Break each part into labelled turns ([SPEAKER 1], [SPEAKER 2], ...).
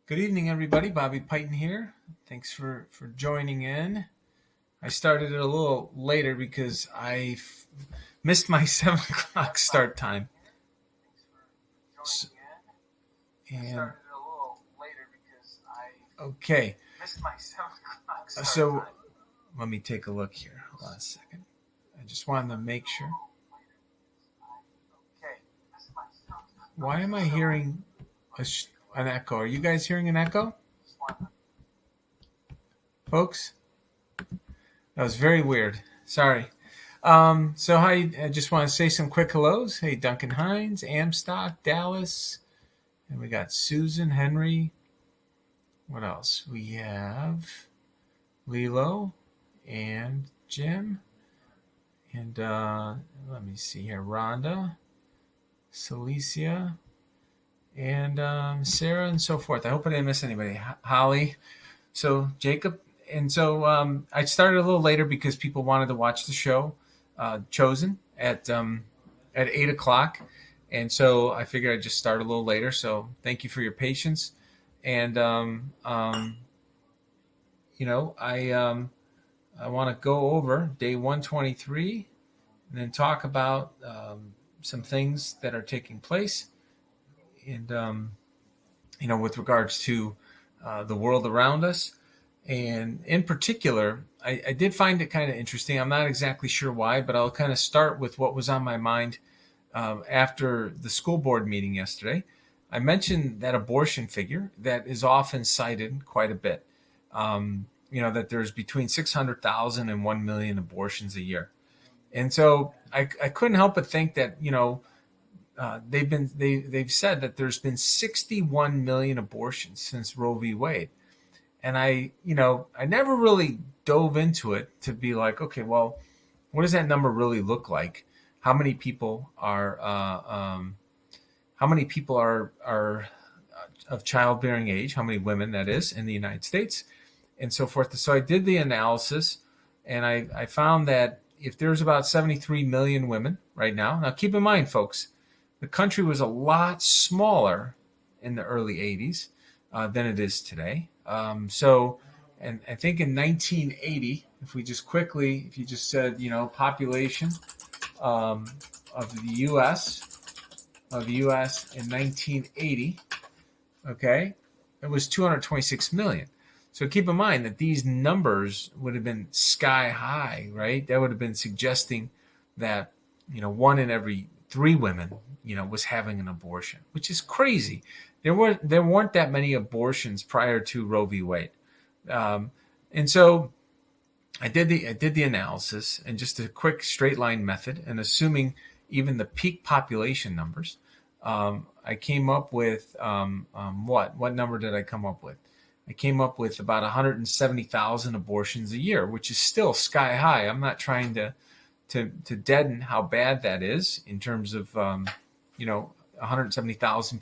[SPEAKER 1] Good evening, everybody. Bobby Piton here. Thanks for joining in. I started it a little later because missed my 7 o'clock start time. S- And okay, so let me take a look here. Hold on a second. I just wanted to make sure. Why am I hearing an echo? Are you guys hearing an echo, folks? That was very weird. Sorry. So hi, I just want to say some quick hellos. Hey, Duncan Hines, Amstock, Dallas, and we got Susan, Henry. What else? We have Lilo and Jim, and let me see here, Rhonda, Celicia, and Sarah, and so forth. I hope I didn't miss anybody. Holly, so Jacob, and so I started a little later because people wanted to watch the show, Chosen at 8 o'clock, and so I figured I'd just start a little later. So thank you for your patience, and I want to go over day 123, and then talk about some things that are taking place, and with regards to the world around us. And in particular, I did find it kind of interesting. I'm not exactly sure why, but I'll kind of start with what was on my mind after the school board meeting yesterday. I mentioned that abortion figure that is often cited quite a bit. That there's between 600,000 and 1 million abortions a year. And so I couldn't help but think that, they've said that there's been 61 million abortions since Roe v. Wade. And I never really dove into it to be like, okay, well, what does that number really look like? How many people are of childbearing age? How many women that is in the United States, and so forth. So I did the analysis, and I found that if there's about 73 million women right now. Now, keep in mind, folks, the country was a lot smaller in the early 80s than it is today. And I think in 1980, if you just said, population of the U.S. in 1980, okay, it was 226 million. So keep in mind that these numbers would have been sky high, right? That would have been suggesting that, one in every three women, was having an abortion, which is crazy. There weren't that many abortions prior to Roe v. Wade, and so I did the analysis, and just a quick straight line method, and assuming even the peak population numbers, I came up with what number did I come up with? I came up with about 170,000 abortions a year, which is still sky high. I'm not trying to deaden how bad that is in terms of 170,000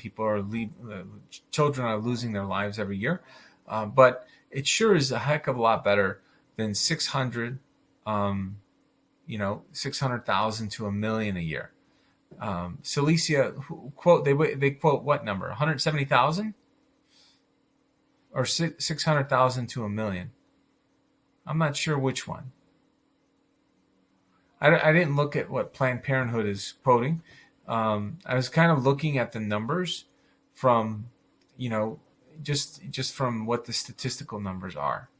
[SPEAKER 1] children are losing their lives every year, but it sure is a heck of a lot better than 600,000 to a million a year. Celicia quote they quote what number? 170,000 or 600,000 to a million? I'm not sure which one. I didn't look at what Planned Parenthood is quoting. I was kind of looking at the numbers from, just from what the statistical numbers are.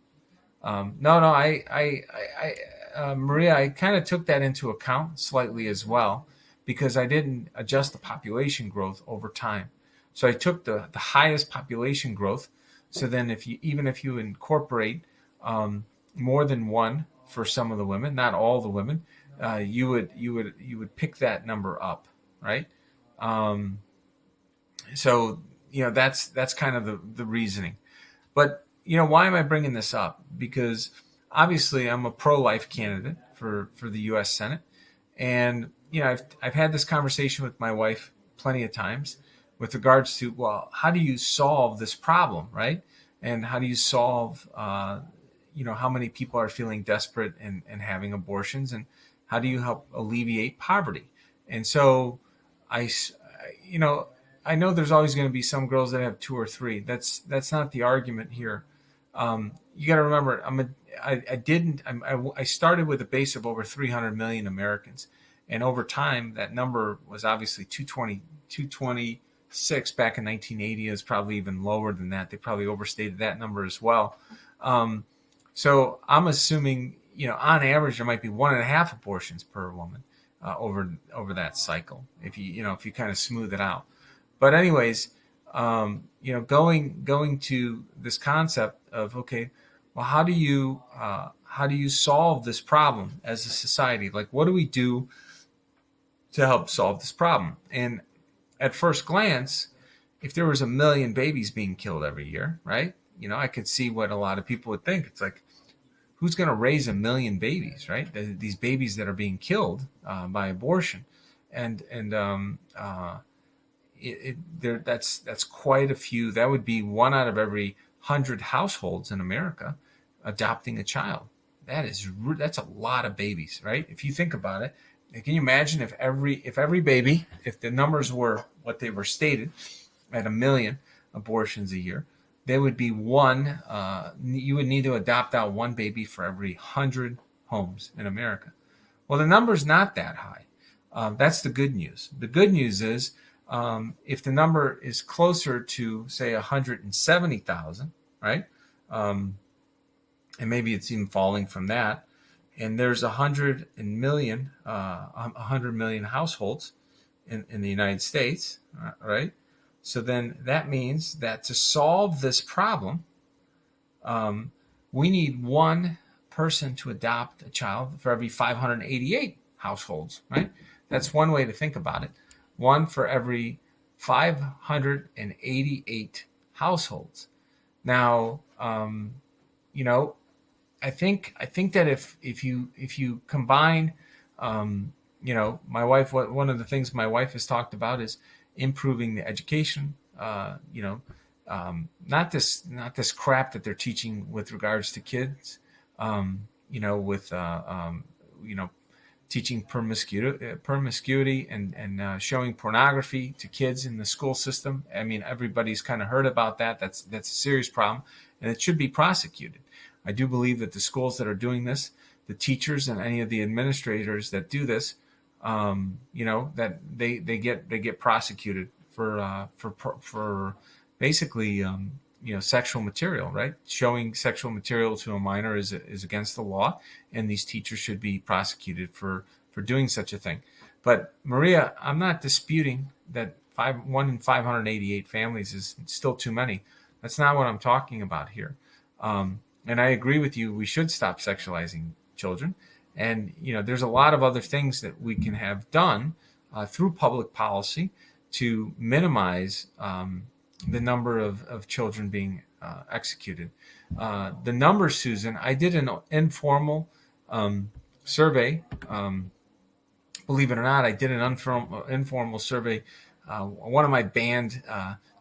[SPEAKER 1] Maria, I kind of took that into account slightly as well, because I didn't adjust the population growth over time. So I took the highest population growth. So then if you incorporate more than one for some of the women, not all the women, you would pick that number up, right? So that's kind of the reasoning. But why am I bringing this up? Because obviously I'm a pro-life candidate for the U.S. Senate, and I've had this conversation with my wife plenty of times with regards to, well, how do you solve this problem, right? And how do you solve how many people are feeling desperate and having abortions, and how do you help alleviate poverty? And so I I know there's always going to be some girls that have two or three. That's not the argument here. You got to remember, I started with a base of over 300 million Americans, and over time that number was obviously 226 back in 1980. It was probably even lower than that. They probably overstated that number as well. So I'm assuming, on average there might be 1.5 abortions per woman over that cycle, if you kind of smooth it out. But anyways, going to this concept of, okay, well, how do you solve this problem as a society? Like, what do we do to help solve this problem? And at first glance, if there was 1 million babies being killed every year, right? I could see what a lot of people would think. It's like, who's going to raise 1 million babies, right? These babies that are being killed by abortion, that's quite a few. That would be 1 out of every 100 households in America adopting a child. That's a lot of babies, right? If you think about it, can you imagine if every baby, if the numbers were what they were stated at 1 million abortions a year, there would be one. You would need to adopt out 1 baby for every 100 homes in America. Well, the number's not that high. That's the good news. The good news is, if the number is closer to, say, 170,000, right? And maybe it's even falling from that, and there's 100 million households in the United States, right? So then that means that to solve this problem, we need 1 person to adopt a child for every 588 households, right? That's one way to think about it. 1 for every 588 households. Now, I think that if you combine, my wife, one of the things my wife has talked about is improving the education. Not this crap that they're teaching with regards to kids. Teaching promiscuity and showing pornography to kids in the school system. I mean, everybody's kind of heard about that. That's a serious problem, and it should be prosecuted. I do believe that the schools that are doing this, the teachers and any of the administrators that do this, that they get prosecuted for basically sexual material, right? Showing sexual material to a minor is against the law, and these teachers should be prosecuted for doing such a thing. But Maria, I'm not disputing that 1 in 588 families is still too many. That's not what I'm talking about here. And I agree with you. We should stop sexualizing children. And, there's a lot of other things that we can have done through public policy to minimize the number of children being executed. The numbers, Susan, I did an informal survey. Believe it or not, I did an informal survey. One of my banned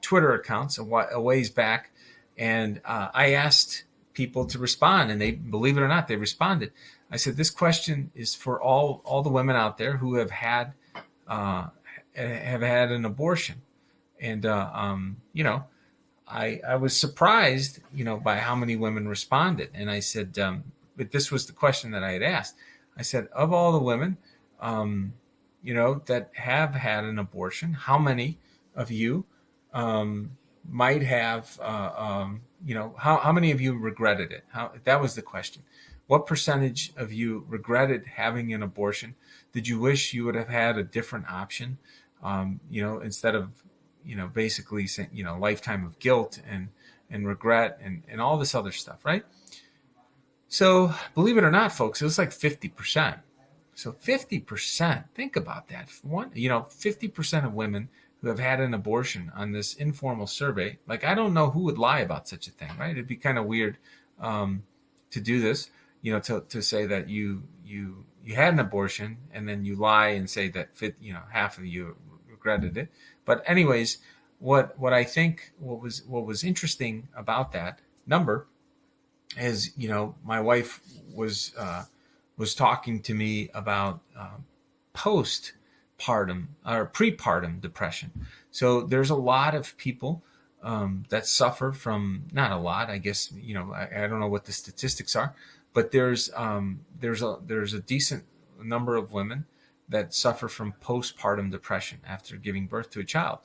[SPEAKER 1] Twitter accounts a ways back, and I asked people to respond, and they, believe it or not, they responded. I said, this question is for all the women out there who have had an abortion. And I was surprised, by how many women responded. And I said, but this was the question that I had asked. I said, of all the women, that have had an abortion, how many of you might have, how many of you regretted it? That was the question. What percentage of you regretted having an abortion? Did you wish you would have had a different option? Instead of, basically, lifetime of guilt and regret and all this other stuff, right? So believe it or not, folks, it was like 50%. So 50%, think about that. 50% of women who have had an abortion on this informal survey. Like, I don't know who would lie about such a thing, right? It'd be kind of weird to do this, to say that you had an abortion and then you lie and say that half of you regretted it. But anyways, what I think what was interesting about that number is, my wife was talking to me about post postpartum or prepartum depression. So there's a lot of people that suffer from, not a lot, I guess, I don't know what the statistics are, but there's a decent number of women that suffer from postpartum depression after giving birth to a child,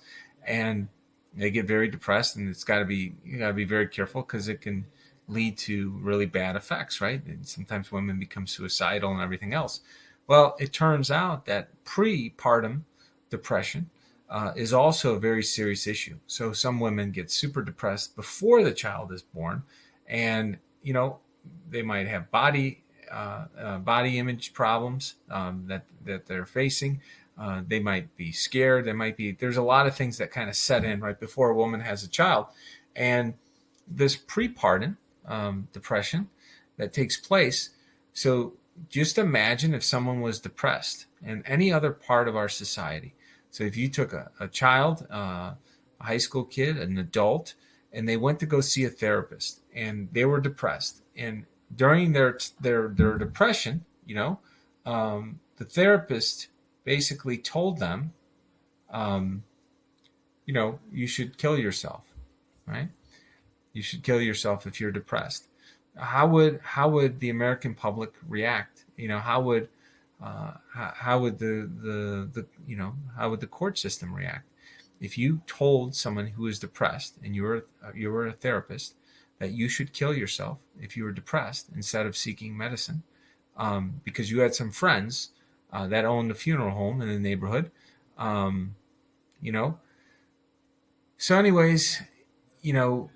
[SPEAKER 1] and they get very depressed, and you got to be very careful because it can lead to really bad effects, right? And sometimes women become suicidal and everything else. Well, it turns out that prepartum depression is also a very serious issue. So some women get super depressed before the child is born, and they might have body image problems that they're facing. They might be scared. There's a lot of things that kind of set in right before a woman has a child, and this prepartum depression that takes place. So just imagine if someone was depressed in any other part of our society. So if you took a child, a high school kid, an adult, and they went to go see a therapist, and they were depressed, and during their depression, the therapist basically told them, you should kill yourself, right? You should kill yourself if you're depressed. How would the American public react? How would the court system react if you told someone who is depressed, and you were a therapist, that you should kill yourself if you were depressed instead of seeking medicine, because you had some friends that owned a funeral home in the neighborhood, So anyways, you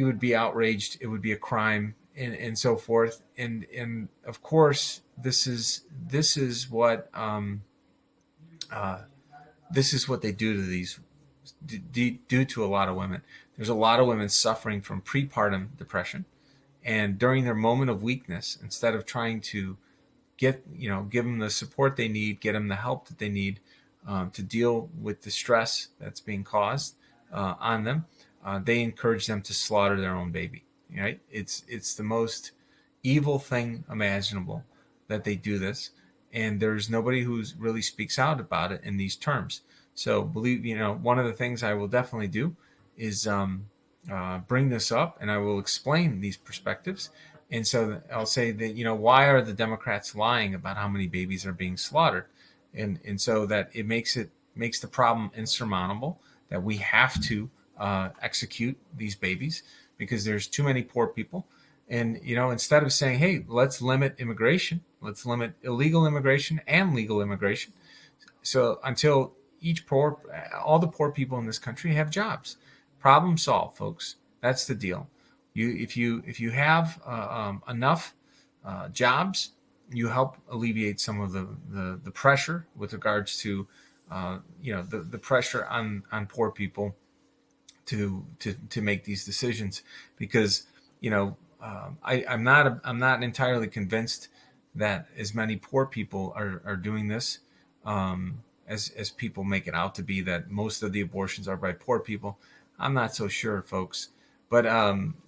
[SPEAKER 1] would be outraged. It would be a crime, and so forth. And of course, this is what they do to a lot of women. There's a lot of women suffering from prepartum depression, and during their moment of weakness, instead of trying to give them the support they need, get them the help that they need to deal with the stress that's being caused on them, they encourage them to slaughter their own baby. Right? It's the most evil thing imaginable that they do this, and there's nobody who really speaks out about it in these terms. So one of the things I will definitely do is bring this up, and I will explain these perspectives. And so I'll say that, why are the Democrats lying about how many babies are being slaughtered? And so that it makes the problem insurmountable, that we have to execute these babies because there's too many poor people. And, instead of saying, hey, let's limit immigration, let's limit illegal immigration and legal immigration. So until all the poor people in this country have jobs. Problem solved, folks. That's the deal. If you have enough jobs, you help alleviate some of the pressure with regards to the pressure on poor people to make these decisions, because I'm not entirely convinced that as many poor people are doing this as people make it out to be, that most of the abortions are by poor people. I'm not so sure, folks. But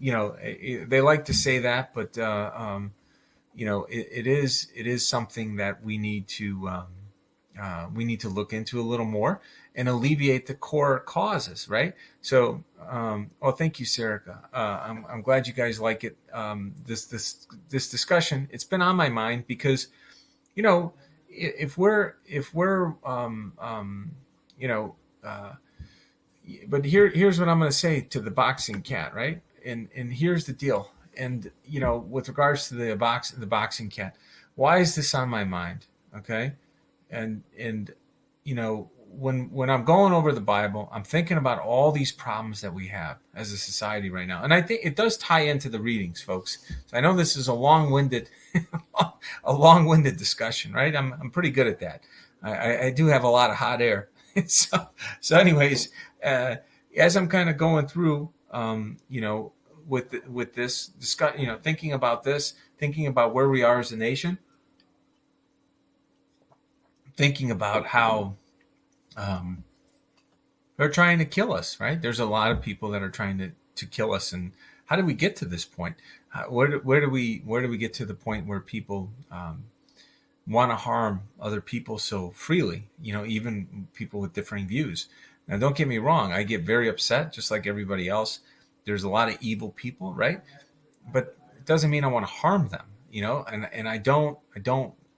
[SPEAKER 1] they like to say that, but it is something that we need to look into a little more and alleviate the core causes, right? So, thank you, Serica. I'm glad you guys like it. This discussion, it's been on my mind because, if we're but here's what I'm going to say to the boxing cat, right? And here's the deal. And with regards to the boxing cat, why is this on my mind? Okay, and when I'm going over the Bible, I'm thinking about all these problems that we have as a society right now, and I think it does tie into the readings, folks. So I know this is a long-winded discussion, right? I'm pretty good at that. I do have a lot of hot air. So anyways, as I'm kind of going through, with this discuss, thinking about this, thinking about where we are as a nation, thinking about how they're trying to kill us, right? There's a lot of people that are trying to kill us, and how did we get to this point? Where do we get to the point where people want to harm other people so freely, even people with differing views. Now, don't get me wrong. I get very upset, just like everybody else. There's a lot of evil people, right? But it doesn't mean I want to harm them, and I don't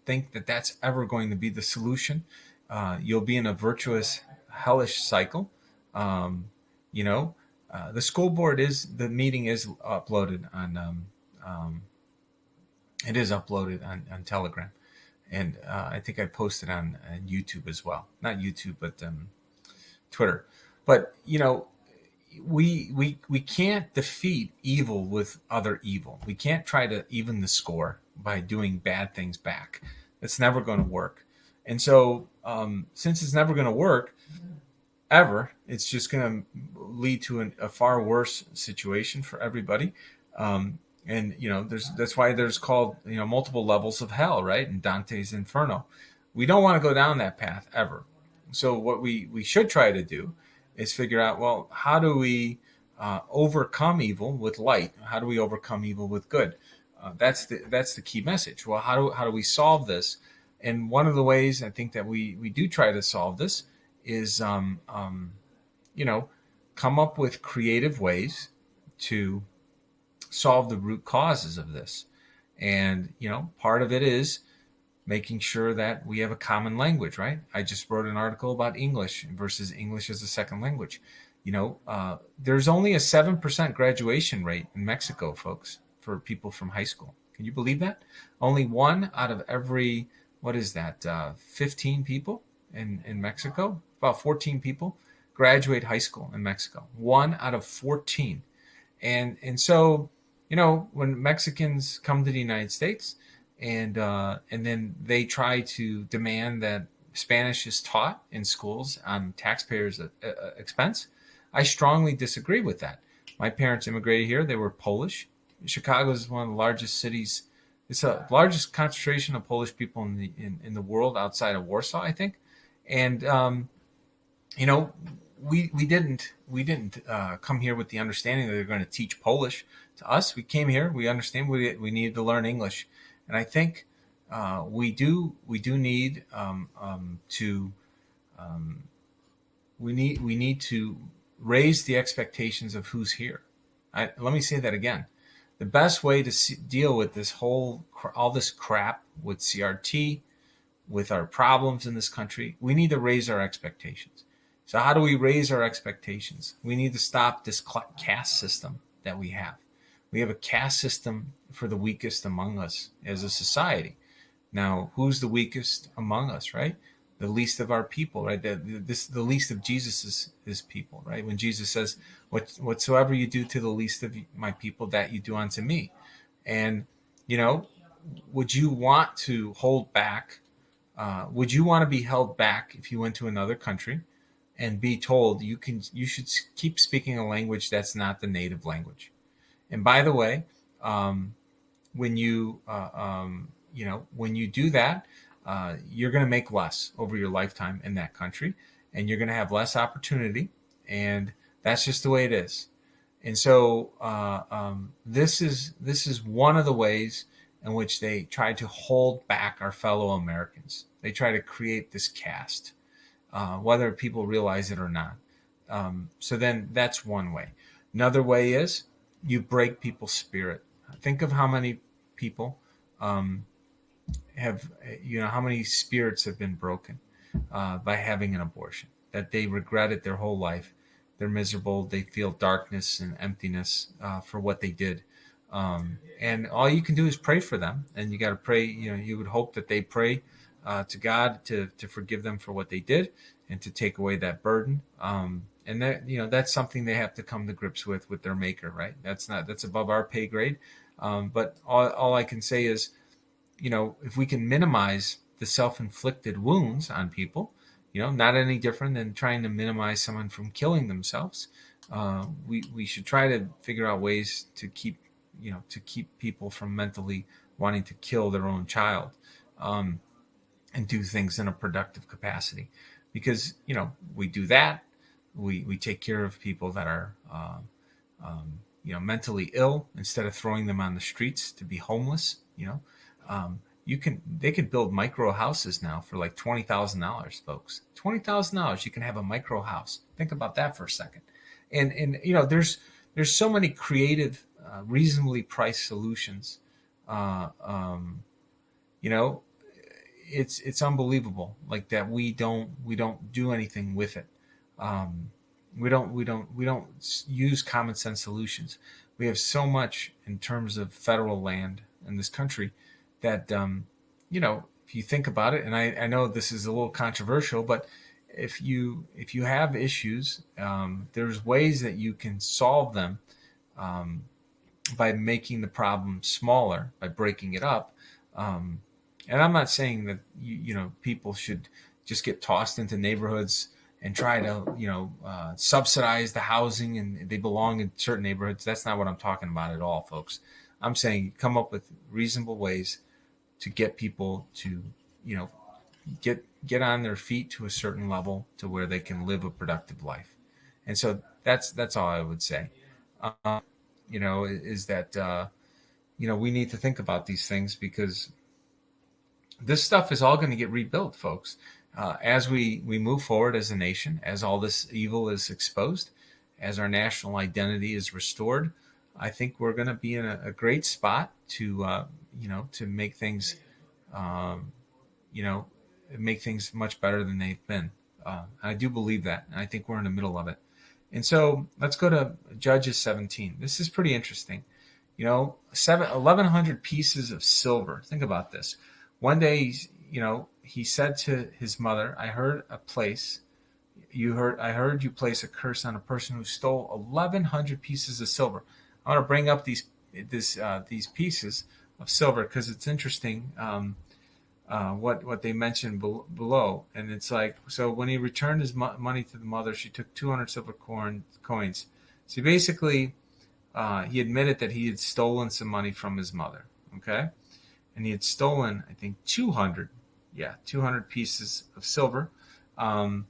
[SPEAKER 1] think that that's ever going to be the solution. You'll be in a virtuous hellish cycle. um, the school board is the meeting is uploaded on it is uploaded on Telegram, and I think I posted on YouTube as well, not YouTube but Twitter. But we can't defeat evil with other evil. We can't try to even the score by doing bad things back. It's never going to work. And so, since it's never going to work ever, it's just going to lead to a far worse situation for everybody. And that's why there's called multiple levels of hell, right? In Dante's Inferno. We don't want to go down that path ever. So what we should try to do is figure out, well, how do we overcome evil with light? How do we overcome evil with good? That's the key message. Well, how do we solve this? And one of the ways I think that we do try to solve this is come up with creative ways to solve the root causes of this. And part of it is making sure that we have a common language, right? I just wrote an article about English versus English as a second language. There's only a 7% graduation rate in Mexico, folks, for people from high school. Can you believe that? Only one out of every, 15 people in Mexico, about 14 people graduate high school in Mexico. One out of 14. And so, when Mexicans come to the United States, and then they try to demand that Spanish is taught in schools on taxpayers' expense, I strongly disagree with that. My parents immigrated here; they were Polish. Chicago is one of the largest cities. It's the largest concentration of Polish people in the world outside of Warsaw, I think. And we didn't come here with the understanding that they're going to teach Polish to us. We came here. We understand we needed to learn English. And I think we do need we need to raise the expectations of who's here. Let me say that again. The best way to deal with all this crap with CRT, with our problems in this country, we need to raise our expectations. So how do we raise our expectations? We need to stop this caste system that we have. We have a caste system for the weakest among us as a society. Now, who's the weakest among us, right? The least of our people, right? The least of Jesus's people, right? When Jesus says, whatsoever you do to the least of my people, that you do unto me. And, would you want to hold back? Would you want to be held back if you went to another country and be told you should keep speaking a language that's not the native language? And by the way, when you do that, you're going to make less over your lifetime in that country, and you're going to have less opportunity, and that's just the way it is. And so this is one of the ways in which they try to hold back our fellow Americans. They try to create this caste, whether people realize it or not. So then that's one way. Another way is you break people's spirit. Think of how many people have, how many spirits have been broken by having an abortion, that they regret it their whole life. They're miserable. They feel darkness and emptiness for what they did. And all you can do is pray for them. And you got to pray, you would hope that they pray to God to forgive them for what they did and to take away that burden. And that, that's something they have to come to grips with their maker, right? That's above our pay grade. But all I can say is, if we can minimize the self-inflicted wounds on people, not any different than trying to minimize someone from killing themselves. We should try to figure out ways to keep people from mentally wanting to kill their own child, and do things in a productive capacity, because we do that. We take care of people that are mentally ill instead of throwing them on the streets to be homeless. they could build micro houses now for like $20,000, folks. $20,000, you can have a micro house. Think about that for a second. And there's so many creative, reasonably priced solutions. Uh, um, you know, it's unbelievable. Like that we don't do anything with it. Um, we don't use common sense solutions. We have so much in terms of federal land in this country that if you think about it, and I know this is a little controversial, but if you have issues, there's ways that you can solve them um, by making the problem smaller, by breaking it up. Um, and I'm not saying that people should just get tossed into neighborhoods and try to subsidize the housing and they belong in certain neighborhoods. That's not what I'm talking about at all, folks. I'm saying come up with reasonable ways to get people to get on their feet to a certain level to where they can live a productive life. And so that's all I would say. Is that we need to think about these things because this stuff is all going to get rebuilt, folks. As we move forward as a nation, as all this evil is exposed, as our national identity is restored, I think we're going to be in a great spot to make things, make things much better than they've been. I do believe that, and I think we're in the middle of it. And so let's go to Judges 17. This is pretty interesting. 1,100 pieces of silver. Think about this. One day, he said to his mother, I heard you place a curse on a person who stole 1,100 pieces of silver. I want to bring up these pieces of silver because it's interesting what they mentioned below. And it's like, so when he returned his money to the mother, she took 200 silver coins. So basically, he admitted that he had stolen some money from his mother. Okay. And he had stolen, I think, 200 pieces of silver. And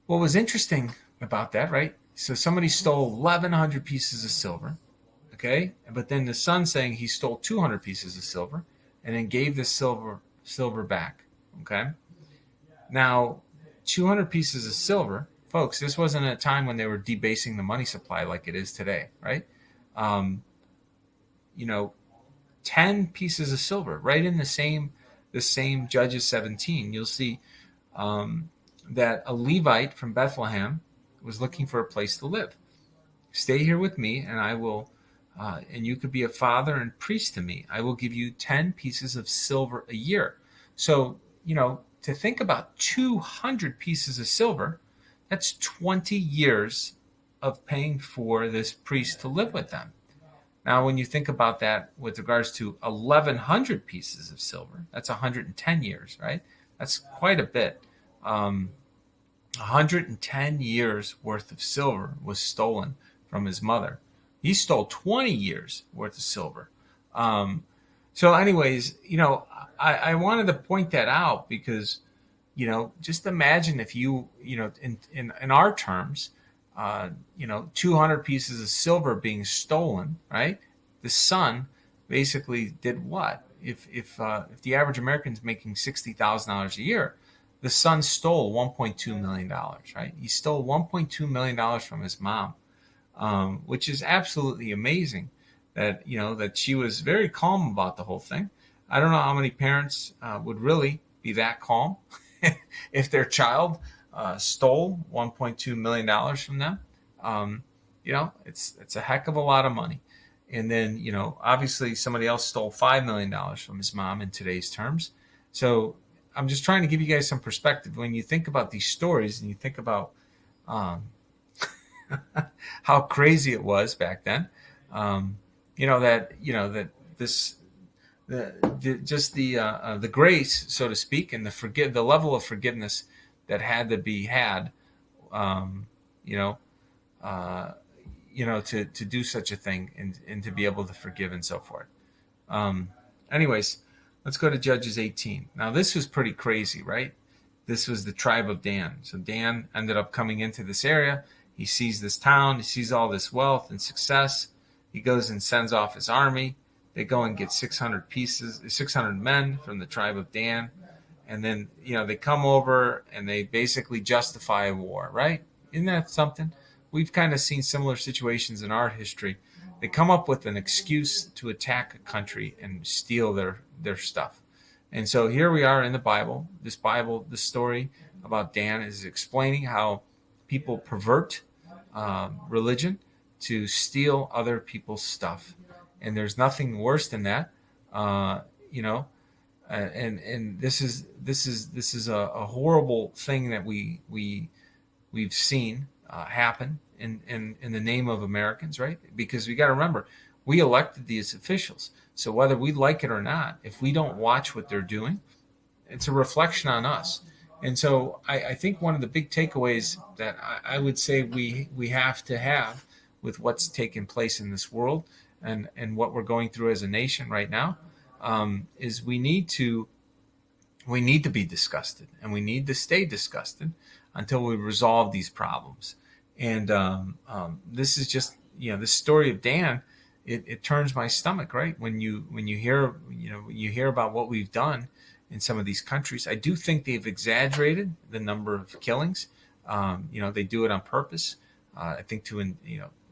[SPEAKER 1] what was interesting about that, right? So somebody stole 1,100 pieces of silver, okay? But then the son saying he stole 200 pieces of silver and then gave the silver back, okay? Now, 200 pieces of silver, folks, this wasn't a time when they were debasing the money supply like it is today, right? 10 pieces of silver, right in the same Judges 17. You'll see that a Levite from Bethlehem was looking for a place to live. Stay here with me, and I will, and you could be a father and priest to me. I will give you 10 pieces of silver a year. So, to think about 200 pieces of silver, that's 20 years of paying for this priest to live with them. Now, when you think about that with regards to 1,100 pieces of silver, that's 110 years, right? That's quite a bit. 110 years worth of silver was stolen from his mother. He stole 20 years worth of silver. So anyways, I wanted to point that out because, just imagine if you, in our terms, 200 pieces of silver being stolen, right? The son basically did what? If the average American is making $60,000 a year, the son stole $1.2 million, right? He stole $1.2 million from his mom, which is absolutely amazing that, that she was very calm about the whole thing. I don't know how many parents would really be that calm if their child stole $1.2 million from them. It's a heck of a lot of money. And then, obviously somebody else stole $5 million from his mom in today's terms. So I'm just trying to give you guys some perspective. When you think about these stories and you think about how crazy it was back then, that this, the grace, so to speak, and the level of forgiveness that had to be had, to do such a thing and to be able to forgive and so forth. Anyways, let's go to Judges 18. Now, this was pretty crazy, right? This was the tribe of Dan. So Dan ended up coming into this area. He sees this town. He sees all this wealth and success. He goes and sends off his army they go and get 600 men from the tribe of Dan, and then they come over and they basically justify a war, right? Isn't that something? We've kind of seen similar situations in our history. They come up with an excuse to attack a country and steal their stuff. And so here we are in the Bible. This story about Dan is explaining how people pervert religion to steal other people's stuff. And there's nothing worse than that. And this is a horrible thing that we've seen happen in the name of Americans, right? Because we got to remember, we elected these officials. So whether we like it or not, if we don't watch what they're doing, it's a reflection on us. And so I think one of the big takeaways that I would say we have to have with what's taking place in this world and what we're going through as a nation right now is we need to be disgusted, and we need to stay disgusted until we resolve these problems. And this is just this story of Dan. It turns my stomach, right? When you hear about what we've done in some of these countries. I do think they've exaggerated the number of killings. They do it on purpose. I think to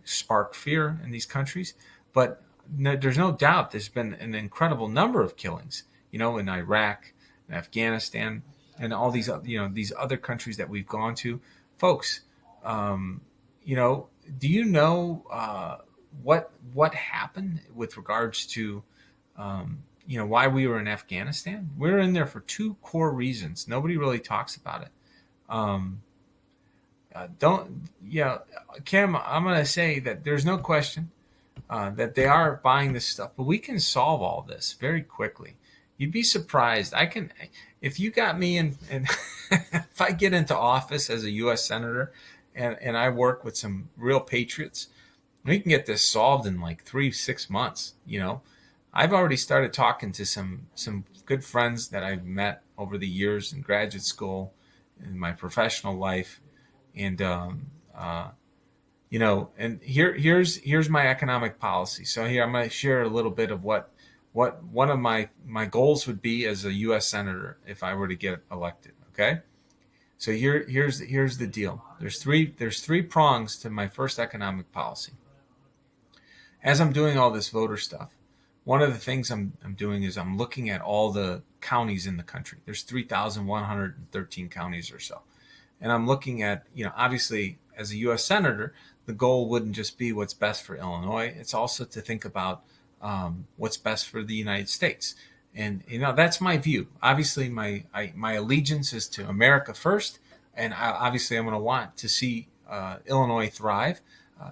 [SPEAKER 1] spark fear in these countries. But there's no doubt there's been an incredible number of killings. In Iraq, and Afghanistan, and all these these other countries that we've gone to, folks. Do you know what happened with regards to why we were in Afghanistan? We were in there for two core reasons. Nobody really talks about it. Kim, I'm going to say that there's no question that they are buying this stuff, but we can solve all this very quickly. You'd be surprised. If you got me and if I get into office as a U.S. Senator and I work with some real patriots, we can get this solved in like 3-6 months. I've already started talking to some good friends that I've met over the years in graduate school, in my professional life, and and here's my economic policy. So here I'm going to share a little bit of what one of my goals would be as a U.S. Senator if I were to get elected. Okay, so here's the deal. There's three prongs to my first economic policy. As I'm doing all this voter stuff, one of the things I'm doing is I'm looking at all the counties in the country. There's 3,113 counties or so. And I'm looking at, obviously as a U.S. Senator, the goal wouldn't just be what's best for Illinois. It's also to think about what's best for the United States. And, that's my view. Obviously, my allegiance is to America first. And obviously, I'm going to want to see Illinois thrive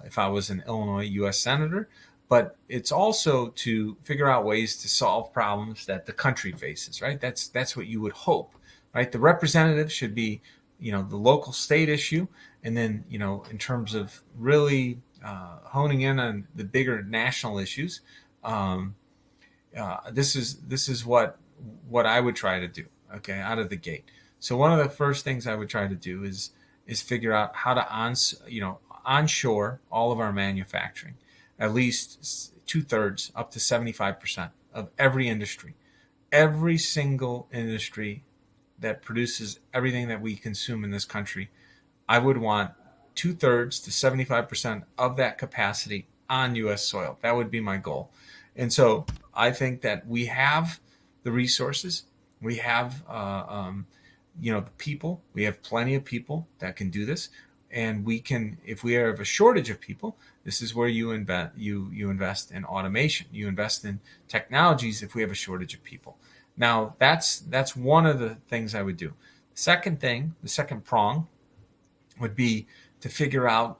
[SPEAKER 1] if I was an Illinois U.S. Senator. But it's also to figure out ways to solve problems that the country faces, right? That's what you would hope, right? The representative should be, the local state issue. And then, in terms of really honing in on the bigger national issues, this is what I would try to do, okay, out of the gate. So one of the first things I would try to do is figure out how to onshore all of our manufacturing. At least 2/3 up to 75% of every industry, every single industry that produces everything that we consume in this country, I would want 2/3 to 75% of that capacity on U.S. soil. That would be my goal. And so I think that we have the resources, we have the people, we have plenty of people that can do this. And we can, if we have a shortage of people, this is where you invest in automation. You invest in technologies if we have a shortage of people. Now, that's one of the things I would do. The second prong would be to figure out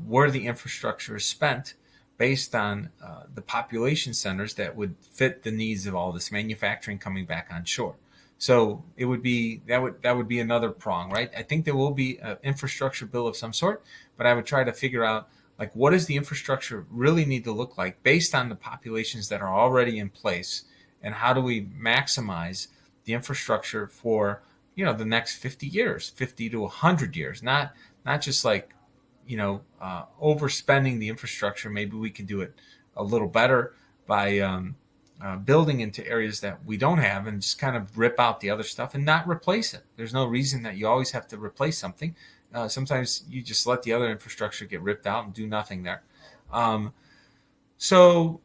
[SPEAKER 1] where the infrastructure is spent based on the population centers that would fit the needs of all this manufacturing coming back on shore. So it would be that would be another prong, right? I think there will be an infrastructure bill of some sort, but I would try to figure out what does the infrastructure really need to look like based on the populations that are already in place, and how do we maximize the infrastructure for the next 50 years, 50 to 100 years, not just overspending the infrastructure. Maybe we can do it a little better by building into areas that we don't have and just kind of rip out the other stuff and not replace it. There's no reason that you always have to replace something. Sometimes you just let the other infrastructure get ripped out and do nothing there. Um, so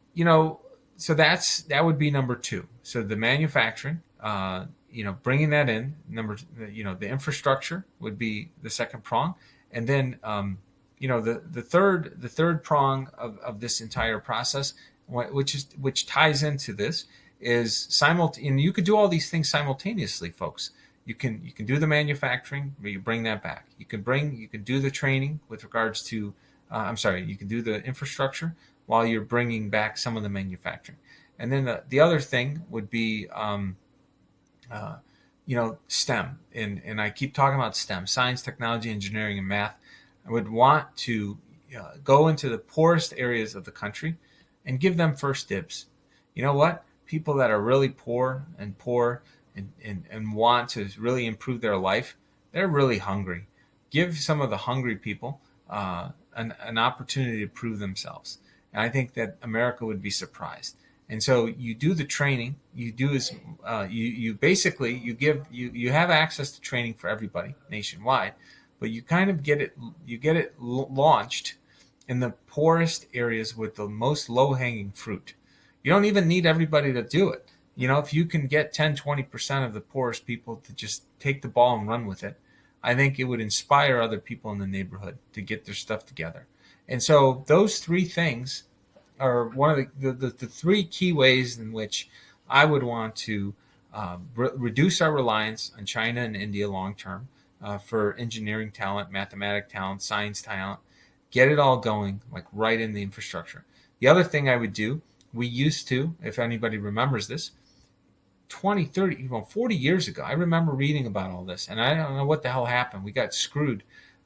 [SPEAKER 1] that would be number two. So the manufacturing, bringing that in. The infrastructure would be the second prong, and then the third prong of this entire process, which ties into this, is and you could do all these things simultaneously, folks. You can do the manufacturing, but you bring that back. You can do the training with regards to, you can do the infrastructure while you're bringing back some of the manufacturing. And then the other thing would be, STEM. And I keep talking about STEM: science, technology, engineering, and math. I would want to go into the poorest areas of the country and give them first dibs. You know what? People that are really poor and want to really improve their life, they're really hungry. Give some of the hungry people an opportunity to prove themselves. And I think that America would be surprised. And so you do the training. You have access to training for everybody nationwide, but you kind of get it launched in the poorest areas with the most low-hanging fruit. You don't even need everybody to do it. If you can get 10-20% of the poorest people to just take the ball and run with it, I think it would inspire other people in the neighborhood to get their stuff together. And so those three things are one of the three key ways in which I would want to reduce our reliance on China and India long term for engineering talent, mathematic talent, science talent. Get it all going, like right in the infrastructure. The other thing I would do, we used to, if anybody remembers this, 20, 30, even 40 years ago, I remember reading about all this, and I don't know what the hell happened. We got screwed,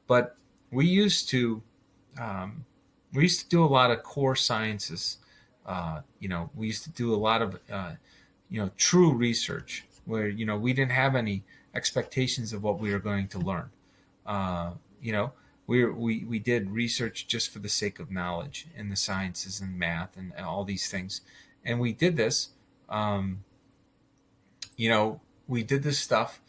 [SPEAKER 1] but we used to do a lot of core sciences. We used to do a lot of true research where we didn't have any expectations of what we were going to learn. We did research just for the sake of knowledge in the sciences and math and all these things, and we did this. We did this stuff,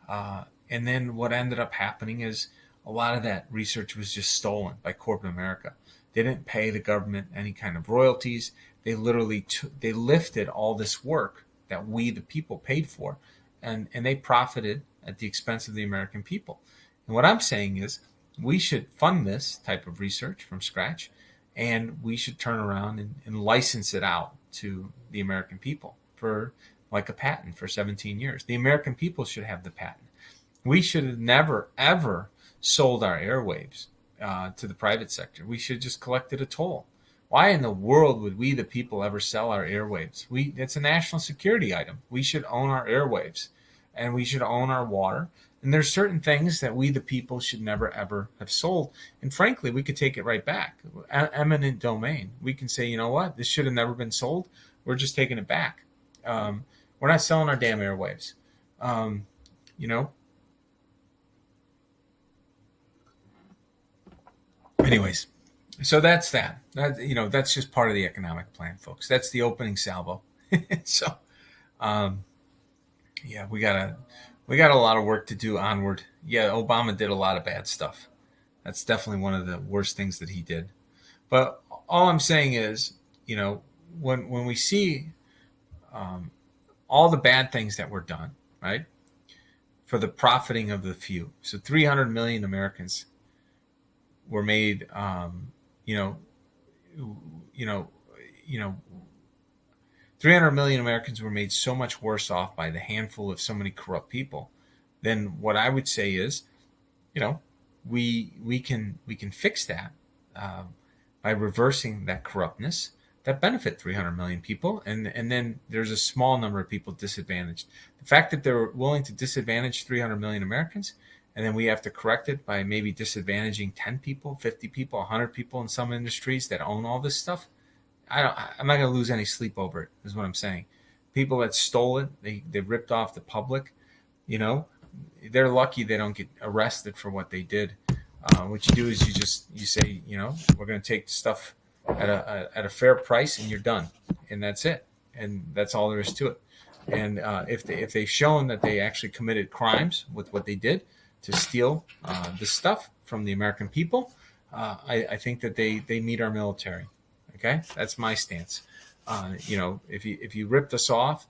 [SPEAKER 1] and then what ended up happening is a lot of that research was just stolen by corporate America. They didn't pay the government any kind of royalties. They literally they lifted all this work that we, the people, paid for, and they profited at the expense of the American people. And what I'm saying is we should fund this type of research from scratch, and we should turn around and license it out to the American people for like a patent for 17 years. The American people should have the patent. We should have never, ever sold our airwaves to the private sector. We should have just collected a toll. Why in the world would we, the people, ever sell our airwaves? It's a national security item. We should own our airwaves, and we should own our water. And there's certain things that we, the people, should never, ever have sold. And frankly, we could take it right back. Eminent domain. We can say, you know what? This should have never been sold. We're just taking it back. We're not selling our damn airwaves. Anyways, so that's that. That's just part of the economic plan, folks. That's the opening salvo. So, we got a lot of work to do onward. Yeah, Obama did a lot of bad stuff. That's definitely one of the worst things that he did. But all I'm saying is, when we see all the bad things that were done, right, for the profiting of the few. So 300 million Americans were made, 300 million Americans were made so much worse off by the handful of so many corrupt people. Then what I would say is, we can fix that by reversing that corruptness that benefit 300 million people, and then there's a small number of people disadvantaged. The fact that they're willing to disadvantage 300 million Americans, and then we have to correct it by maybe disadvantaging 10 people, 50 people, 100 people in some industries that own all this stuff, I'm not going to lose any sleep over it, is what I'm saying. People that stole it, they ripped off the public, they're lucky they don't get arrested for what they did. What you do is you say, we're going to take stuff at a fair price, and you're done, and that's it. and that's all there is to it. And if they've shown that they actually committed crimes with what they did to steal this stuff from the American people, I think that they meet our military. Okay, that's my stance. If you ripped us off,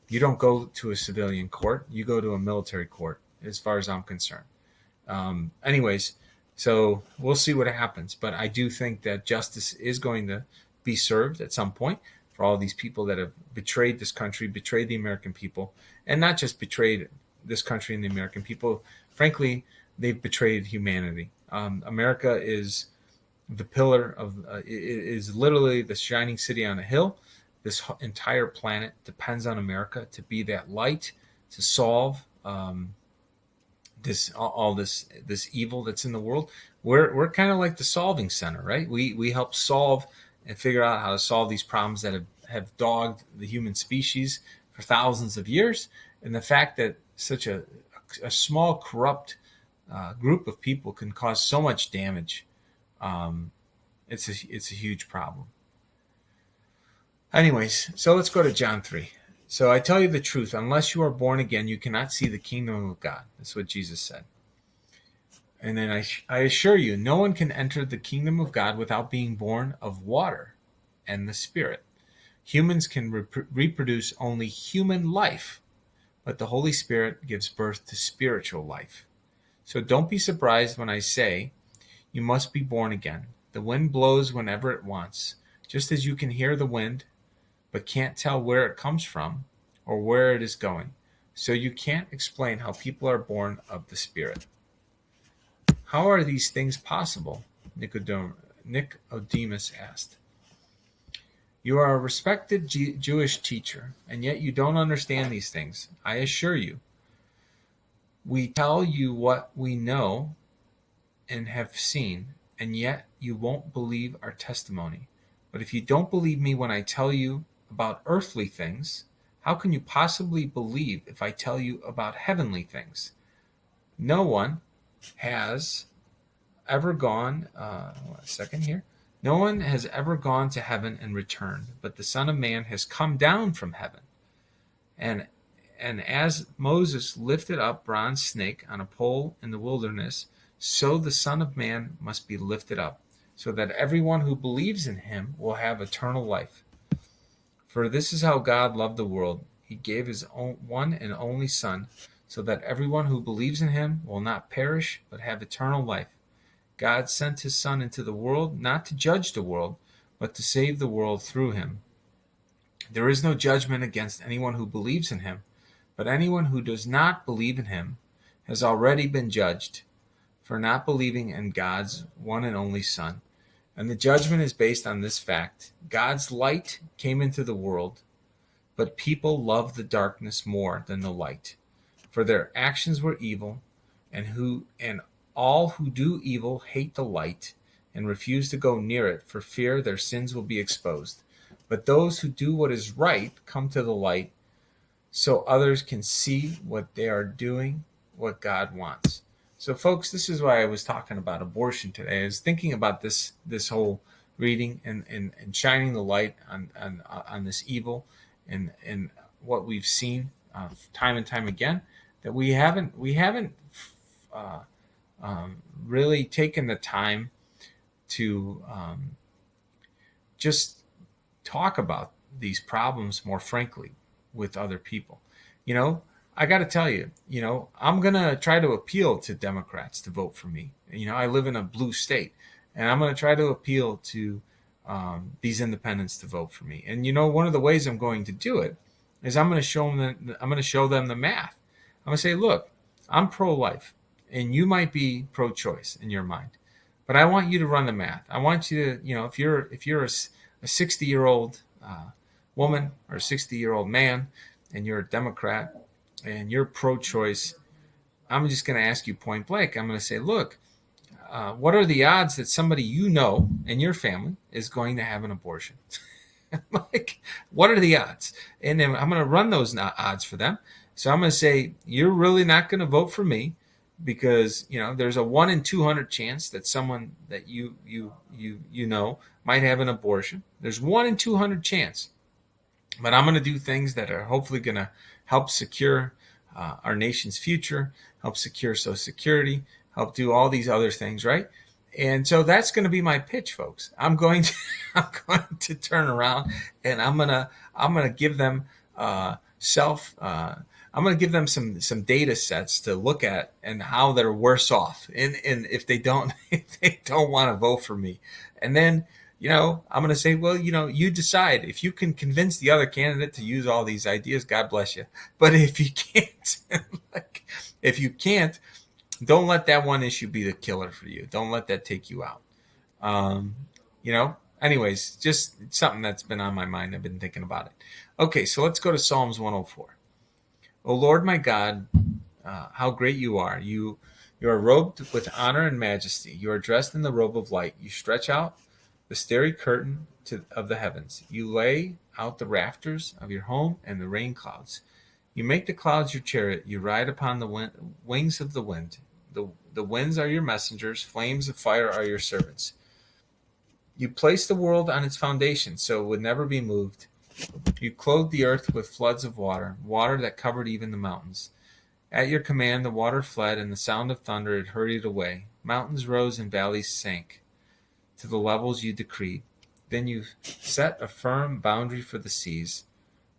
[SPEAKER 1] you don't go to a civilian court. You go to a military court, as far as I'm concerned. Anyways, so we'll see what happens. But I do think that justice is going to be served at some point for all these people that have betrayed this country, betrayed the American people, and not just betrayed this country and the American people. Frankly, they've betrayed humanity. America is the pillar of, it is literally the shining city on a hill. This entire planet depends on America to be that light, to solve this evil that's in the world. We're kind of like the solving center, right? We help solve and figure out how to solve these problems that have dogged the human species for thousands of years. And the fact that such a small, corrupt group of people can cause so much damage, it's a huge problem. Anyways, so let's go to John 3. So I tell you the truth, unless you are born again, you cannot see the kingdom of God. That's what Jesus said. And then I assure you, no one can enter the kingdom of God without being born of water and the Spirit. Humans can reproduce only human life, but the Holy Spirit gives birth to spiritual life. So don't be surprised when I say you must be born again. The wind blows whenever it wants, just as you can hear the wind, but can't tell where it comes from or where it is going. So you can't explain how people are born of the Spirit. How are these things possible? Nicodemus asked. You are a respected Jewish teacher, and yet you don't understand these things. I assure you. We tell you what we know and have seen, and yet you won't believe our testimony. But if you don't believe me when I tell you about earthly things, how can you possibly believe if I tell you about heavenly things? No one has ever gone, No one has ever gone to heaven and returned, but the Son of Man has come down from heaven. And as Moses lifted up bronze snake on a pole in the wilderness, so the Son of Man must be lifted up, so that everyone who believes in him will have eternal life. For this is how God loved the world. He gave his one and only Son, so that everyone who believes in him will not perish, but have eternal life. God sent his Son into the world, not to judge the world, but to save the world through him. There is no judgment against anyone who believes in him, but anyone who does not believe in him has already been judged for not believing in God's one and only Son. And the judgment is based on this fact. God's light came into the world, but people loved the darkness more than the light, for their actions were evil, and all who do evil hate the light and refuse to go near it for fear their sins will be exposed. But those who do what is right come to the light so others can see what they are doing, what God wants. So, folks, this is why I was talking about abortion today. I was thinking about this whole reading and shining the light on this evil and what we've seen time and time again, that we haven't really taken the time to just talk about these problems more frankly with other people. I got to tell you, I'm going to try to appeal to Democrats to vote for me. I live in a blue state, and I'm going to try to appeal to these independents to vote for me. And one of the ways I'm going to do it is I'm going to show them the math. I'm going to say, look, I'm pro-life, and you might be pro-choice in your mind, but I want you to run the math. I want you to, if you're a 60-year-old woman or a 60-year-old man, and you're a Democrat and you're pro-choice, I'm just going to ask you point blank. I'm going to say, look, what are the odds that somebody in your family is going to have an abortion? What are the odds? And then I'm going to run those odds for them. So I'm going to say, you're really not going to vote for me because, there's a 1 in 200 chance that someone that you might have an abortion. There's 1 in 200 chance. But I'm going to do things that are hopefully going to help secure our nation's future, help secure Social Security, help do all these other things, right? And so that's going to be my pitch, folks. I'm going to I'm going to turn around and I'm gonna give them self. I'm going to give them some data sets to look at and how they're worse off, and if they don't if they don't want to vote for me, and then I'm going to say, well, you decide. If you can convince the other candidate to use all these ideas, God bless you. But if you can't, if you can't, don't let that one issue be the killer for you. Don't let that take you out. Um, Anyways, just something that's been on my mind. I've been thinking about it. Okay, so let's go to Psalms 104. O Lord my God, how great you are. You are robed with honor and majesty. You are dressed in the robe of light. You stretch out the starry curtain of the heavens. You lay out the rafters of your home and the rain clouds. You make the clouds your chariot. You ride upon the wings of the wind. The winds are your messengers. Flames of fire are your servants. You placed the world on its foundation, so it would never be moved. You clothed the earth with floods of water, water that covered even the mountains. At your command the water fled, and the sound of thunder it hurried away. Mountains rose and valleys sank to the levels you decreed. Then you set a firm boundary for the seas,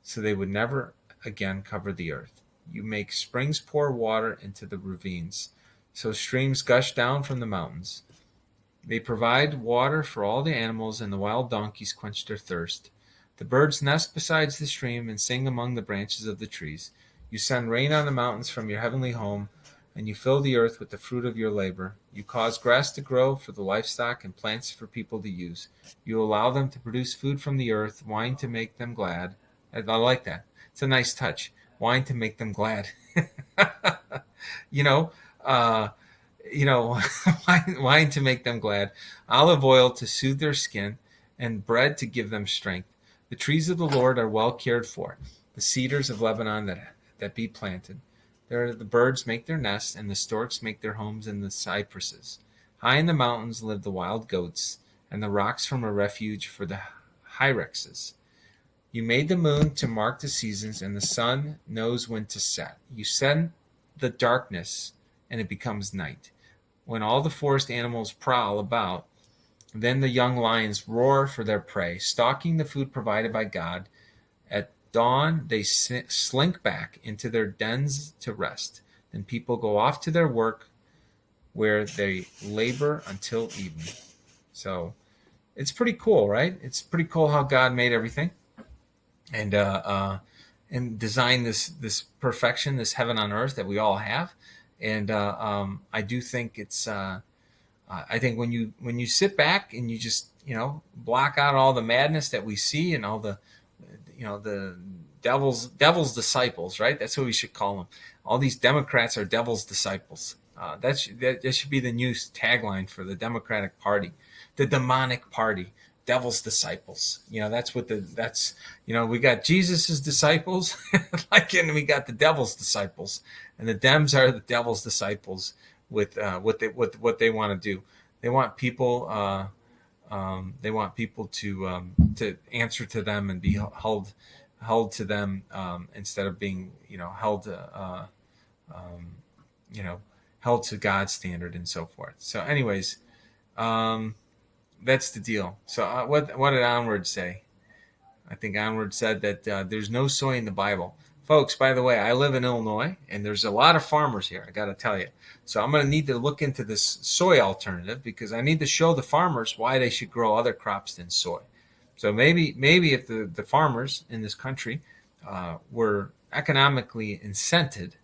[SPEAKER 1] so they would never again cover the earth. You make springs pour water into the ravines, so streams gush down from the mountains. They provide water for all the animals, and the wild donkeys quench their thirst. The birds nest beside the stream and sing among the branches of the trees. You send rain on the mountains from your heavenly home, and you fill the earth with the fruit of your labor. You cause grass to grow for the livestock and plants for people to use. You allow them to produce food from the earth, wine to make them glad. I like that. It's a nice touch. Wine to make them glad. you know, uh, wine to make them glad, olive oil to soothe their skin, and bread to give them strength. The trees of the Lord are well cared for, the cedars of Lebanon that be planted. There the birds make their nests, and the storks make their homes in the cypresses. High in the mountains live the wild goats, and the rocks form a refuge for the hyraxes. You made the moon to mark the seasons, and the sun knows when to set. You send the darkness, and it becomes night. When all the forest animals prowl about, then the young lions roar for their prey, stalking the food provided by God. At dawn, they slink back into their dens to rest. Then people go off to their work, where they labor until evening. So it's pretty cool, right? It's pretty cool how God made everything, and designed this perfection, this heaven on earth that we all have. And I do think it's. I think when you sit back and you just block out all the madness that we see and all the the devil's disciples, right? That's what we should call them. All these Democrats are devil's disciples. That should be the new tagline for the Democratic Party, the demonic party, devil's disciples. That's what we got Jesus's disciples, and we got the devil's disciples, and the Dems are the devil's disciples with what they want to do. They want people to answer to them and be held to them, instead of being held to God's standard and so forth. So anyways, that's the deal. So what did Onward say? I think Onward said that there's no soy in the Bible. Folks, by the way, I live in Illinois, and there's a lot of farmers here, I got to tell you. So I'm going to need to look into this soy alternative, because I need to show the farmers why they should grow other crops than soy. So maybe if the farmers in this country were economically incented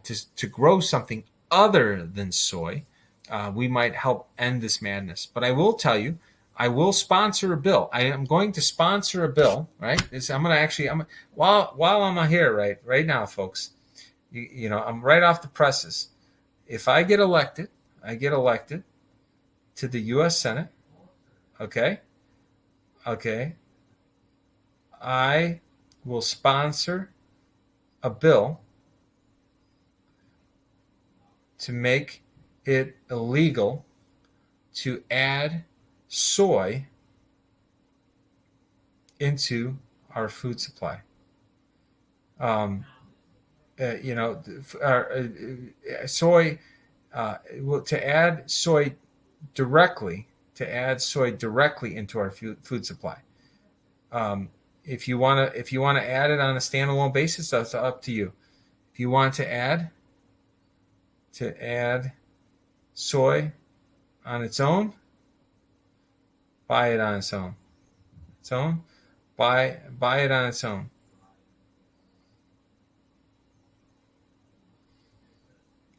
[SPEAKER 1] to grow something other than soy, we might help end this madness. But I will tell you, I will sponsor a bill. I am going to sponsor a bill, right? While I'm here right now, folks, I'm right off the presses. If I get elected to the U.S. Senate, okay, I will sponsor a bill to make it illegal to add soy into our food supply. You know, soy. To add soy directly, into our food supply. If you want to add it on a standalone basis, that's up to you. If you want to add soy on its own, buy it on its own. Buy it on its own.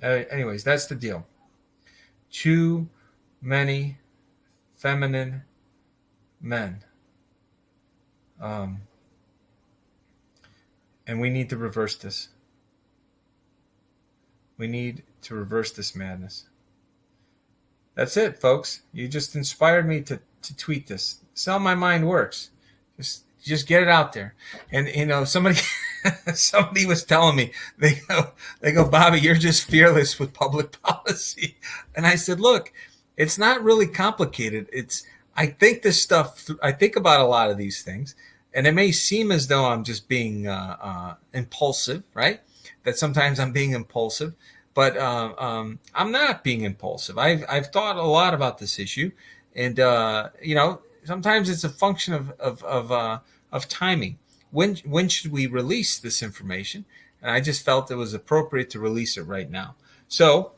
[SPEAKER 1] Anyways, that's the deal. Too many feminine men. And we need to reverse this. We need to reverse this madness. That's it, folks. You just inspired me to tweet this. That's how my mind works. Just get it out there. And you know, somebody was telling me, they go, Bobby, you're just fearless with public policy. And I said, look, it's not really complicated. I think about a lot of these things, and it may seem as though I'm just being impulsive, right? That sometimes I'm being impulsive, but I'm not being impulsive. I've thought a lot about this issue, and you know, sometimes it's a function of timing. When should we release this information? And I just felt it was appropriate to release it right now. So,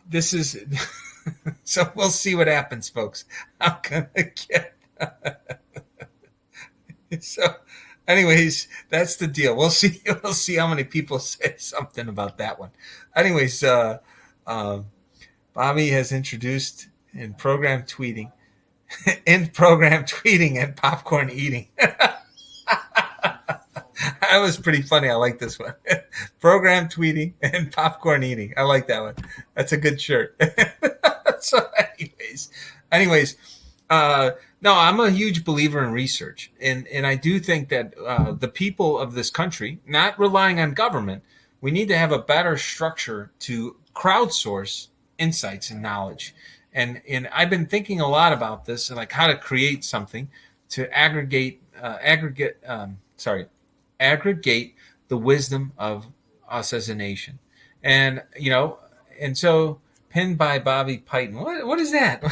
[SPEAKER 1] this is. So we'll see what happens, folks. I'm gonna get. So, anyways, that's the deal. We'll see. We'll see how many people say something about that one. Anyways, Bobby has introduced in program tweeting and popcorn eating. That was pretty funny. I like this one. Program tweeting and popcorn eating. I like that one. That's a good shirt. So anyways, no, I'm a huge believer in research. And I do think that the people of this country, not relying on government, we need to have a better structure to crowdsource insights and knowledge. And I've been thinking a lot about this and like how to create something to aggregate the wisdom of us as a nation. And, so pinned by Bobby Piton. What is that?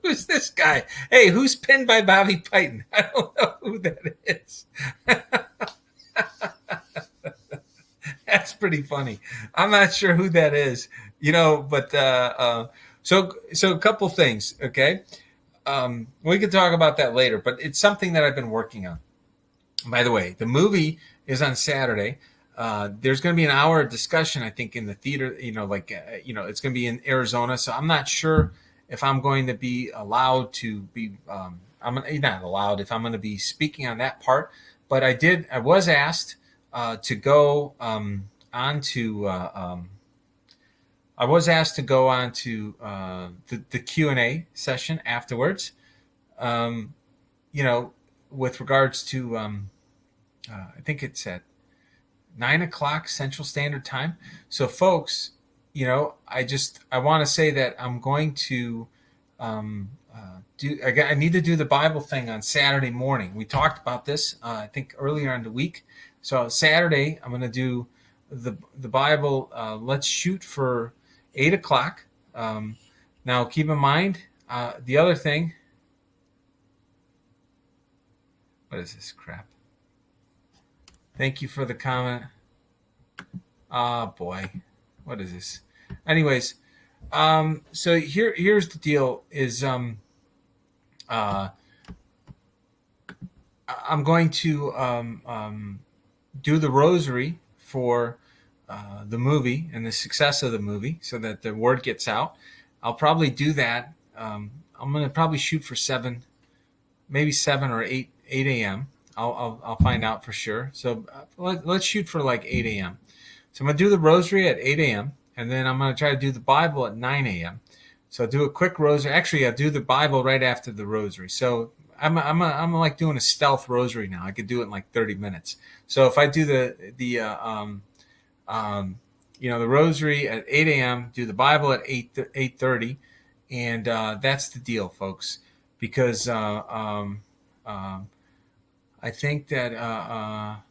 [SPEAKER 1] Who's this guy? Hey, who's pinned by Bobby Piton? I don't know who that is. That's pretty funny. I'm not sure who that is, but so a couple things, okay? We could talk about that later, but it's something that I've been working on. By the way, the movie is on Saturday. There's going to be an hour of discussion, I think, in the theater. It's going to be in Arizona, so I'm not sure if I'm going to be allowed to be. I'm not allowed if I'm going to be speaking on that part. But I was asked to go onto. I was asked to go on to the Q&A session afterwards. With regards to, I think it's at 9:00 Central Standard Time. So, folks, I want to say that I'm going to I need to do the Bible thing on Saturday morning. We talked about this, I think, earlier in the week. So Saturday, I'm going to do the Bible. Let's shoot for 8:00. Now, keep in mind the other thing. What is this crap? Thank you for the comment. Oh boy, what is this? Anyways, so here's the deal: is I'm going to do the rosary for the movie and the success of the movie, so that the word gets out. I'll probably do that. I'm going to probably shoot for 7 or 8 a.m. I'll find out for sure. So let's shoot for like 8 a.m. So I'm going to do the rosary at 8 a.m. and then I'm going to try to do the Bible at 9 a.m. So I'll do a quick rosary. Actually, I'll do the Bible right after the rosary. So I'm like doing a stealth rosary now. I could do it in like 30 minutes. So if I do the rosary at 8 a.m., do the Bible at 8:30, and that's the deal, folks. because I think that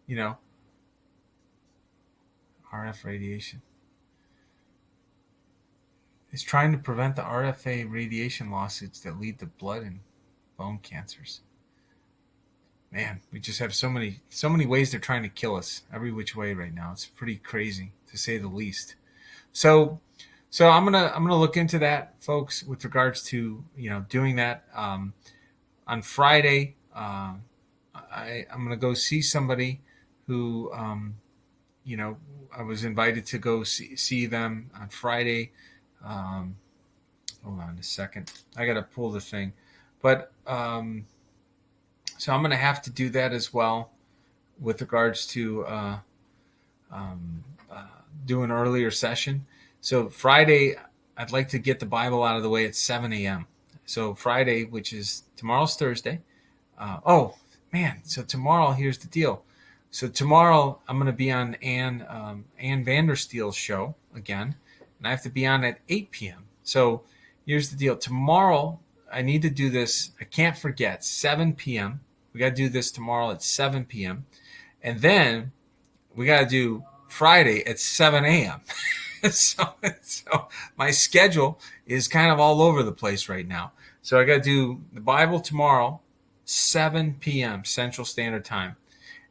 [SPEAKER 1] you know, RF radiation is trying to prevent the RFA radiation lawsuits that lead to blood and bone cancers. Man, we just have so many ways they're trying to kill us every which way right now. It's pretty crazy to say the least. So I'm gonna look into that, folks, with regards to doing that. On Friday, I'm gonna go see somebody who I was invited to go see them on Friday. Um, Hold on a second, I gotta pull the thing, but so I'm gonna have to do that as well with regards to um, uh, do an earlier session. So Friday, I'd like to get the Bible out of the way at 7 a.m. So Friday, which is tomorrow's Thursday. Oh man! So tomorrow, here's the deal. So tomorrow, I'm going to be on Ann Vandersteel's show again, and I have to be on at 8 p.m. So here's the deal. Tomorrow, I need to do this. I can't forget 7 p.m. We got to do this tomorrow at 7 p.m. And then we got to do Friday at 7 a.m. so my schedule is kind of all over the place right now. So I got to do the Bible tomorrow, 7 p.m. Central Standard Time.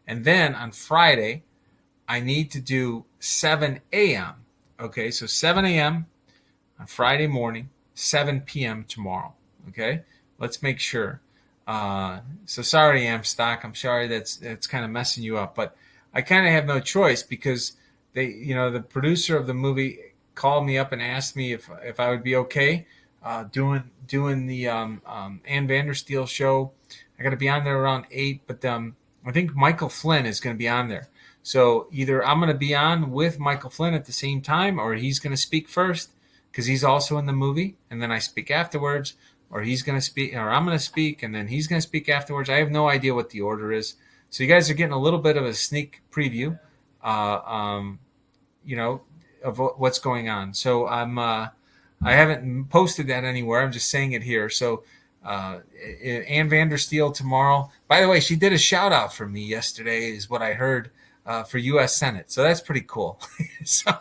[SPEAKER 1] And then on Friday, I need to do 7 a.m. Okay, so 7 a.m. on Friday morning, 7 p.m. tomorrow. Okay, let's make sure. So sorry, Amstock. I'm sorry that's kind of messing you up, but I kind of have no choice because the producer of the movie called me up and asked me if I would be okay doing the Ann Vandersteel show. I got to be on there around 8, but I think Michael Flynn is going to be on there. So either I'm going to be on with Michael Flynn at the same time, or he's going to speak first because he's also in the movie, and then I speak afterwards, or he's going to speak, or I'm going to speak, and then he's going to speak afterwards. I have no idea what the order is. So you guys are getting a little bit of a sneak preview, of what's going on. So I haven't posted that anywhere. I'm just saying it here. So Ann Vandersteel tomorrow. By the way, she did a shout out for me yesterday, is what I heard, for U.S. Senate. So that's pretty cool. So,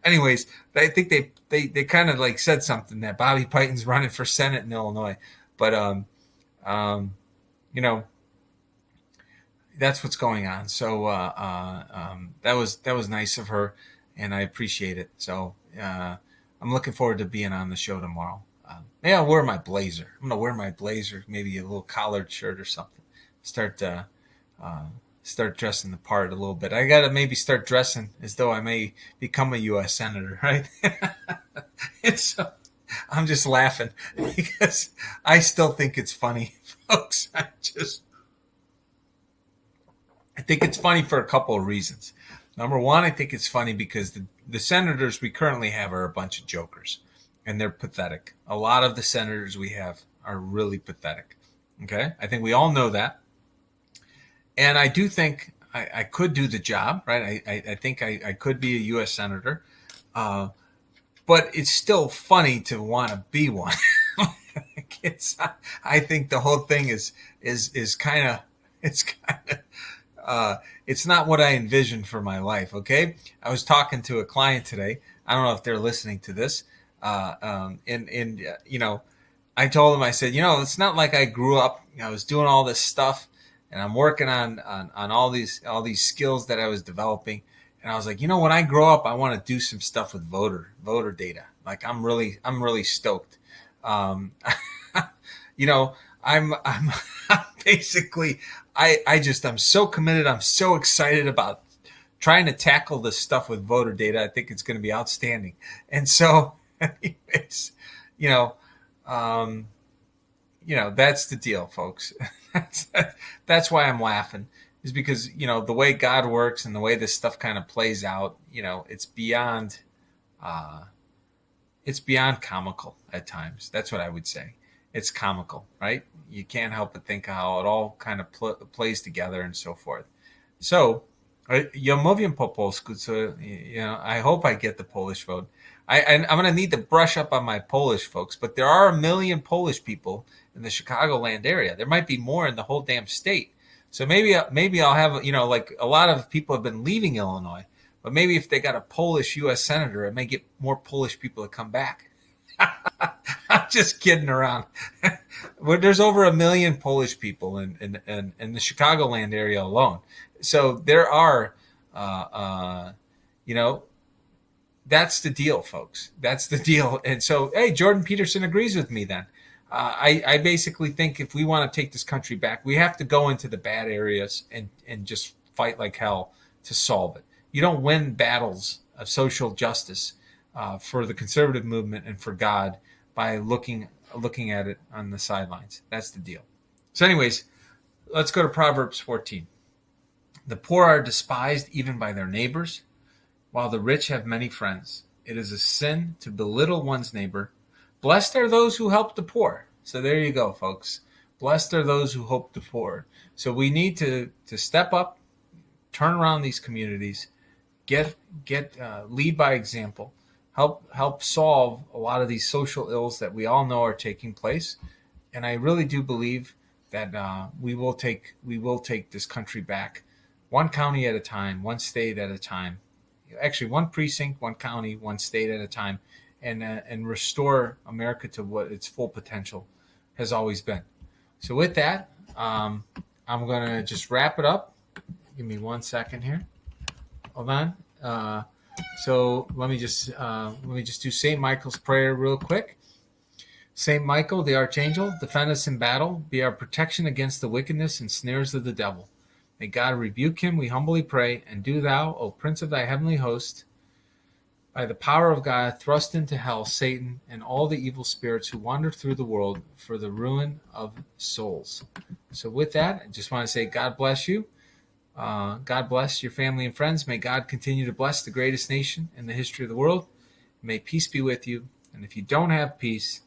[SPEAKER 1] anyways, I think they kind of like said something that Bobby Python's running for Senate in Illinois, but that's what's going on. So that was nice of her, and I appreciate it. So I'm looking forward to being on the show tomorrow. Maybe I'll wear my blazer. I'm gonna wear my blazer, maybe a little collared shirt or something. Start dressing the part a little bit. I gotta maybe start dressing as though I may become a U.S. senator, right? So I'm just laughing because I still think it's funny, folks. I think it's funny for a couple of reasons. Number one, I think it's funny because the senators we currently have are a bunch of jokers. And they're pathetic. A lot of the senators we have are really pathetic. Okay? I think we all know that. And I do think I could do the job, right? I think I could be a U.S. senator. But it's still funny to want to be one. I think the whole thing is kind of, it's not what I envisioned for my life, okay? I was talking to a client today. I don't know if they're listening to this. I told him, I said, it's not like I grew up, I was doing all this stuff and I'm working on all these skills that I was developing. And I was like, when I grow up, I want to do some stuff with voter data. Like I'm really stoked. I'm basically, I'm so committed. I'm so excited about trying to tackle this stuff with voter data. I think it's going to be outstanding. And so, anyways, that's the deal, folks. That's why I'm laughing, is because, the way God works and the way this stuff kind of plays out, it's beyond comical at times. That's what I would say. It's comical, right? You can't help but think how it all kind of plays together and so forth. So, Ja mówię po polsku, so I hope I get the Polish vote. I'm going to need to brush up on my Polish folks, but there are 1 million Polish people in the Chicagoland area. There might be more in the whole damn state. So maybe I'll have, like a lot of people have been leaving Illinois, but maybe if they got a Polish U.S. senator, it may get more Polish people to come back. I'm just kidding around. There's over 1 million Polish people in the Chicagoland area alone. So there are, that's the deal, folks. That's the deal. And so, hey, Jordan Peterson agrees with me then. I basically think if we want to take this country back, we have to go into the bad areas and just fight like hell to solve it. You don't win battles of social justice for the conservative movement and for God by looking at it on the sidelines. That's the deal. So anyways, let's go to Proverbs 14. The poor are despised even by their neighbors, while the rich have many friends. It is a sin to belittle one's neighbor. Blessed are those who help the poor. So there you go, folks. Blessed are those who help the poor. So we need to step up, turn around these communities, lead by example, help solve a lot of these social ills that we all know are taking place. And I really do believe that we will take this country back, one county at a time, one state at a time. Actually, one precinct, one county, one state at a time, and restore America to what its full potential has always been. So with that, I'm going to just wrap it up. Give me 1 second here. Hold on. So let me just do St. Michael's prayer real quick. St. Michael, the archangel, defend us in battle, be our protection against the wickedness and snares of the devil. May God rebuke him, we humbly pray, and do thou, O Prince of thy heavenly host, by the power of God, thrust into hell Satan and all the evil spirits who wander through the world for the ruin of souls. So with that, I just want to say God bless you. God bless your family and friends. May God continue to bless the greatest nation in the history of the world. May peace be with you. And if you don't have peace,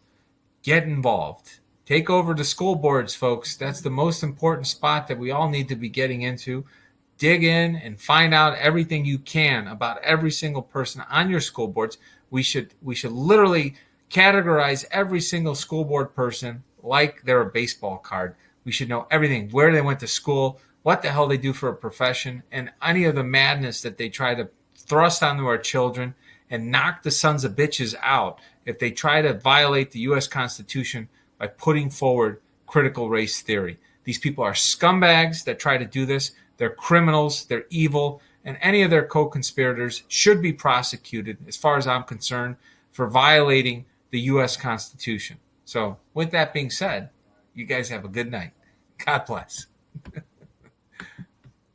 [SPEAKER 1] get involved. Take over the school boards, folks. That's the most important spot that we all need to be getting into. Dig in and find out everything you can about every single person on your school boards. We should literally categorize every single school board person like they're a baseball card. We should know everything, where they went to school, what the hell they do for a profession, and any of the madness that they try to thrust onto our children and knock the sons of bitches out if they try to violate the U.S. Constitution by putting forward critical race theory. These people are scumbags that try to do this. They're criminals. They're evil. And any of their co-conspirators should be prosecuted, as far as I'm concerned, for violating the U.S. Constitution. So with that being said, you guys have a good night. God bless.